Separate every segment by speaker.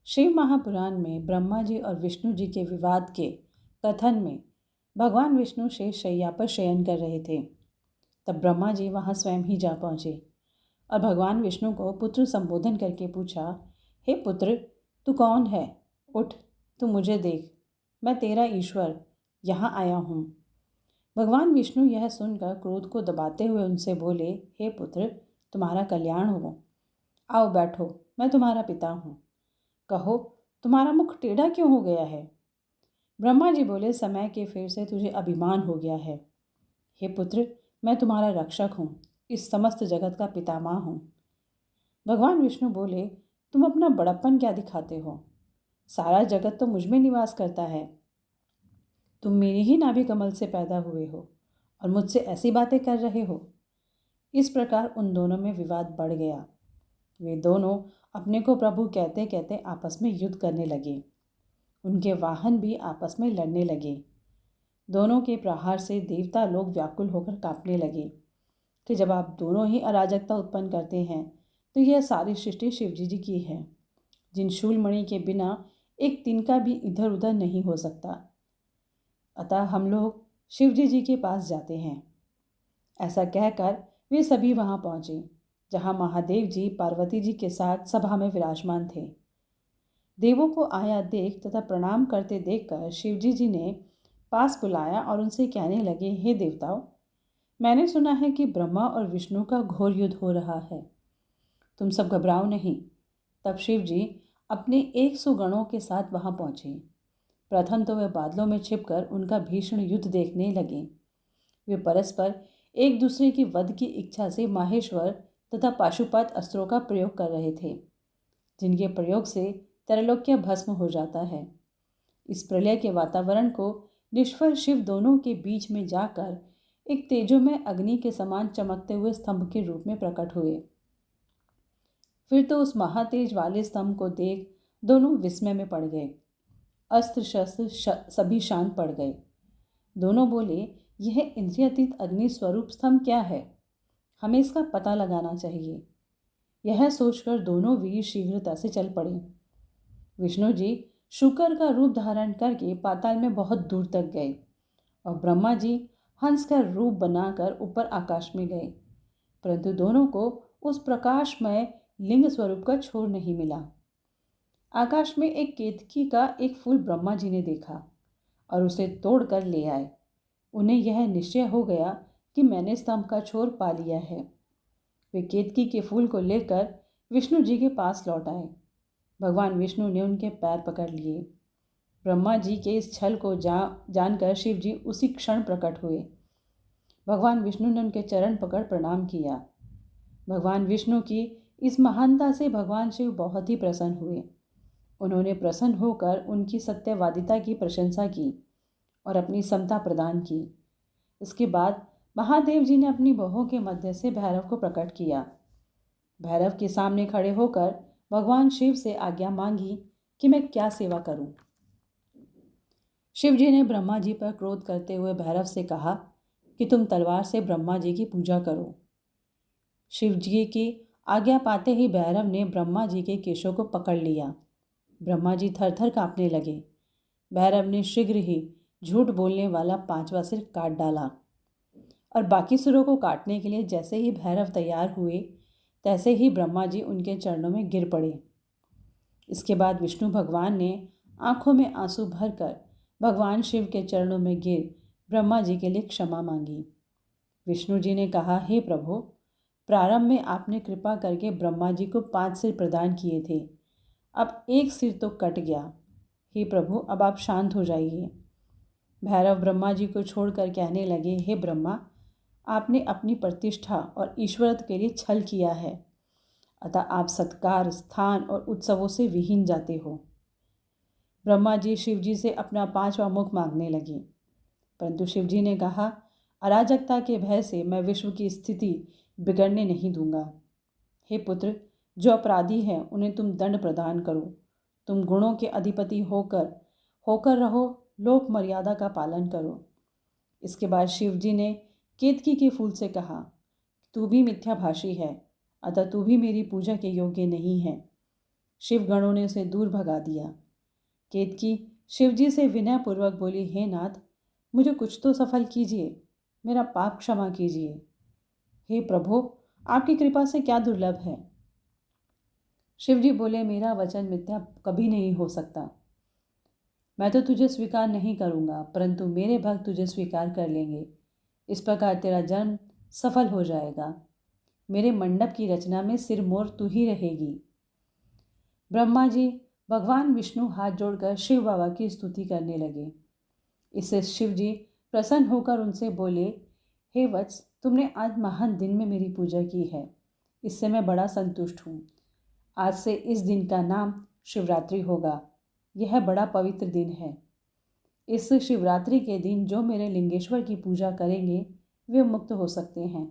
Speaker 1: शिव महापुराण में ब्रह्मा जी और विष्णु जी के विवाद के कथन में भगवान विष्णु शेष शैया पर शयन कर रहे थे। तब ब्रह्मा जी वहां स्वयं ही जा पहुंचे और भगवान विष्णु को पुत्र संबोधन करके पूछा, हे पुत्र, तू कौन है? उठ, तू मुझे देख, मैं तेरा ईश्वर यहाँ आया हूँ। भगवान विष्णु यह सुनकर क्रोध को दबाते हुए उनसे बोले, हे पुत्र, तुम्हारा कल्याण हो। आओ बैठो, मैं तुम्हारा पिता हूँ। कहो, तुम्हारा मुख टेढ़ा क्यों हो गया है? ब्रह्मा जी बोले, समय के फेर से तुझे अभिमान हो गया है। हे पुत्र, मैं तुम्हारा रक्षक हूँ, इस समस्त जगत का पितामह हूँ। भगवान विष्णु बोले, तुम अपना बड़प्पन क्या दिखाते हो? सारा जगत तो मुझ में निवास करता है। तुम मेरी ही नाभि कमल से पैदा हुए हो और मुझसे ऐसी बातें कर रहे हो। इस प्रकार उन दोनों में विवाद बढ़ गया। वे दोनों अपने को प्रभु कहते कहते आपस में युद्ध करने लगे। उनके वाहन भी आपस में लड़ने लगे। दोनों के प्रहार से देवता लोग व्याकुल होकर कांपने लगे कि जब आप दोनों ही अराजकता उत्पन्न करते हैं तो यह सारी सृष्टि शिवजी जी की है, जिन शूलमणि के बिना एक तिनका भी इधर उधर नहीं हो सकता। अतः हम लोग शिवजी जी के पास जाते हैं। ऐसा कहकर वे सभी वहां पहुंचे, जहां महादेव जी पार्वती जी के साथ सभा में विराजमान थे। देवों को आया देख तथा प्रणाम करते देखकर शिवजी जी ने पास बुलाया और उनसे कहने लगे, हे देवताओं, मैंने सुना है कि ब्रह्मा और विष्णु का घोर युद्ध हो रहा है। तुम सब घबराओ नहीं। तब शिव जी अपने 100 गणों के साथ वहां पहुंचे। प्रथम तो वे बादलों में छिपकर उनका भीषण युद्ध देखने लगे। वे परस्पर एक दूसरे की वध की इच्छा से माहेश्वर तथा पाशुपत अस्त्रों का प्रयोग कर रहे थे, जिनके प्रयोग से त्रैलोक्य भस्म हो जाता है। इस प्रलय के वातावरण को निष्फल शिव दोनों के बीच में जाकर एक तेजोमय अग्नि के समान चमकते हुए स्तंभ के रूप में प्रकट हुए। फिर तो उस महातेज वाले स्तंभ को देख दोनों विस्मय में पड़ गए। अस्त्र शस्त्र सभी शांत पड़ गए। दोनों बोले, यह इंद्रियातीत अग्नि स्वरूप स्तंभ क्या है? हमें इसका पता लगाना चाहिए। यह सोचकर दोनों वीर शीघ्रता से चल पड़े। विष्णु जी शुकर का रूप धारण करके पाताल में बहुत दूर तक गए और ब्रह्मा जी हंस का रूप बनाकर ऊपर आकाश में गए, परंतु दोनों को उस प्रकाशमय लिंग स्वरूप का छोर नहीं मिला। आकाश में एक केतकी का एक फूल ब्रह्मा जी ने देखा और उसे तोड़कर ले आए। उन्हें यह निश्चय हो गया कि मैंने स्तंभ का छोर पा लिया है। वे केतकी के फूल को लेकर विष्णु जी के पास लौट आए। भगवान विष्णु ने उनके पैर पकड़ लिए। ब्रह्मा जी के इस छल को जानकर शिव जी उसी क्षण प्रकट हुए। भगवान विष्णु ने उनके चरण पकड़ प्रणाम किया। भगवान विष्णु की इस महानता से भगवान शिव बहुत ही प्रसन्न हुए। उन्होंने प्रसन्न होकर उनकी सत्यवादिता की प्रशंसा की और अपनी समता प्रदान की। इसके बाद महादेव जी ने अपनी बाहों के मध्य से भैरव को प्रकट किया। भैरव के सामने खड़े होकर भगवान शिव से आज्ञा मांगी कि मैं क्या सेवा करूं। शिव जी ने ब्रह्मा जी पर क्रोध करते हुए भैरव से कहा कि तुम तलवार से ब्रह्मा जी की पूजा करो। शिव जी की आज्ञा पाते ही भैरव ने ब्रह्मा जी के केशों को पकड़ लिया। ब्रह्मा जी थर थर कांपने लगे। भैरव ने शीघ्र ही झूठ बोलने वाला 5वां सिर काट डाला और बाकी सिरों को काटने के लिए जैसे ही भैरव तैयार हुए, तैसे ही ब्रह्मा जी उनके चरणों में गिर पड़े। इसके बाद विष्णु भगवान ने आंखों में आंसू भरकर भगवान शिव के चरणों में गिर ब्रह्मा जी के लिए क्षमा मांगी। विष्णु जी ने कहा, हे प्रभु, प्रारंभ में आपने कृपा करके ब्रह्मा जी को 5 सिर प्रदान किए थे, अब एक सिर तो कट गया। हे प्रभु, अब आप शांत हो जाइए। भैरव ब्रह्मा जी को छोड़कर कहने लगे, हे ब्रह्मा, आपने अपनी प्रतिष्ठा और ईश्वरत्व के लिए छल किया है, अतः आप सत्कार, स्थान और उत्सवों से विहीन जाते हो। ब्रह्मा जी शिव जी से अपना 5वां मुख मांगने लगे, परंतु शिव जी ने कहा, अराजकता के भय से मैं विश्व की स्थिति बिगड़ने नहीं दूंगा। हे पुत्र, जो अपराधी हैं उन्हें तुम दंड प्रदान करो। तुम गुणों के अधिपति होकर रहो, लोक मर्यादा का पालन करो। इसके बाद शिव जी ने केतकी के फूल से कहा, तू भी मिथ्याभाषी है, अतः तू भी मेरी पूजा के योग्य नहीं है। शिवगणों ने उसे दूर भगा दिया। केतकी शिवजी से विनयपूर्वक बोली, हे नाथ, मुझे कुछ तो सफल कीजिए, मेरा पाप क्षमा कीजिए। हे प्रभु, आपकी कृपा से क्या दुर्लभ है। शिवजी बोले, मेरा वचन मिथ्या कभी नहीं हो सकता। मैं तो तुझे स्वीकार नहीं करूंगा, परंतु मेरे भक्त तुझे स्वीकार कर लेंगे। इस प्रकार तेरा जन्म सफल हो जाएगा। मेरे मंडप की रचना में सिरमौर तू ही रहेगी। ब्रह्मा जी भगवान विष्णु हाथ जोड़कर शिव बाबा की स्तुति करने लगे। इससे शिव जी प्रसन्न होकर उनसे बोले, हे वत्स, तुमने आज महान दिन में मेरी पूजा की है, इससे मैं बड़ा संतुष्ट हूँ। आज से इस दिन का नाम शिवरात्रि होगा। यह बड़ा पवित्र दिन है। इस शिवरात्रि के दिन जो मेरे लिंगेश्वर की पूजा करेंगे वे मुक्त हो सकते हैं।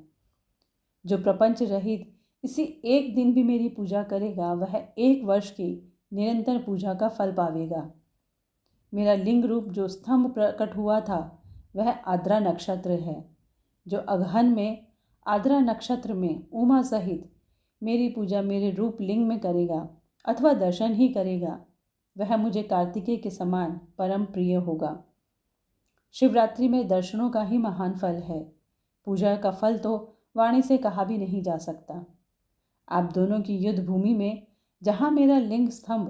Speaker 1: जो प्रपंच रहित इसी एक दिन भी मेरी पूजा करेगा वह 1 वर्ष की निरंतर पूजा का फल पावेगा। मेरा लिंग रूप जो स्तंभ प्रकट हुआ था वह आद्रा नक्षत्र है। जो अगहन में आद्रा नक्षत्र में उमा सहित मेरी पूजा मेरे रूप लिंग में करेगा अथवा दर्शन ही करेगा, वह मुझे कार्तिकेय के समान परम प्रिय होगा। शिवरात्रि में दर्शनों का ही महान फल है। पूजा का फल तो वाणी से कहा भी नहीं जा सकता। आप दोनों की युद्ध भूमि में जहाँ मेरा लिंग स्तंभ